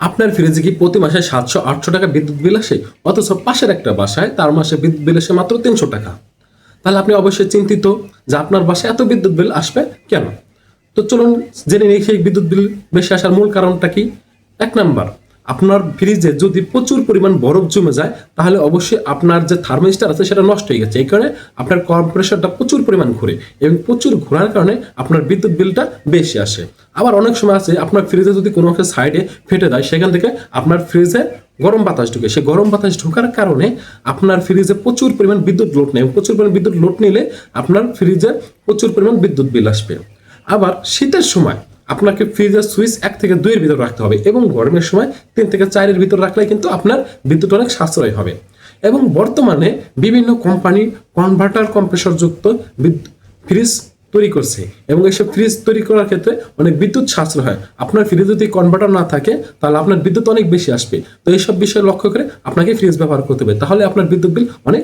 আপনার ফ্রিজে কি প্রতি মাসে 700-800 টাকা বিদ্যুৎ বিল আসে, অথচ পাশের একটা বাসায় তার মাসে বিদ্যুৎ বিল আসে মাত্র 300 টাকা? তাহলে আপনি অবশ্যই চিন্তিত যে আপনার বাসায় এত বিদ্যুৎ বিল আসবে কেন। তো চলুন জেনে নিই সেই বিদ্যুৎ বিল বেশি আসার মূল কারণটা কি। 1 নাম্বার, আপনার ফ্রিজে যদি প্রচুর পরিমাণ বরফ জমে যায় তাহলে অবশ্যই আপনার যে থার্মোস্ট্যাট আছে সেটা নষ্ট হয়ে গেছে। এই কারণে আপনার কম্প্রেসরটা প্রচুর পরিমাণ ঘুরে এবং প্রচুর ঘোরার কারণে আপনার বিদ্যুৎ বিলটা বেশি আসে। আবার অনেক সময় আছে আপনার ফ্রিজে যদি কোনো একটা সাইডে ফেটে যায়, সেখান থেকে আপনার ফ্রিজে গরম বাতাস ঢুকে, সেই গরম বাতাস ঢোকার কারণে আপনার ফ্রিজে প্রচুর পরিমাণ বিদ্যুৎ লোড নেয়। প্রচুর পরিমাণ বিদ্যুৎ লোড নিলে আপনার ফ্রিজে প্রচুর পরিমাণ বিদ্যুৎ বিল আসবে। আবার শীতের সময় আপনাকে ফ্রিজের সুইচ 1 থেকে 2 এর ভিতর রাখতে হবে এবং গরমের সময় 3 থেকে 4 এর ভিতর রাখলে কিন্তু আপনার বিদ্যুৎ অনেক সাশ্রয় হবে। এবং বর্তমানে বিভিন্ন কোম্পানি কনভার্টার কম্প্রেসর যুক্ত ফ্রিজ তৈরি করছে এবং এইসব ফ্রিজ তৈরি করার ক্ষেত্রে অনেক বিদ্যুৎ সাশ্রয় হয়। আপনার ফ্রিজে যদি কনভার্টার না থাকে তাহলে আপনার বিদ্যুৎ অনেক বেশি আসবে। তো এইসব বিষয় লক্ষ্য করে আপনাকে ফ্রিজ ব্যবহার করতে হবে, তাহলে আপনার বিদ্যুৎ বিল অনেক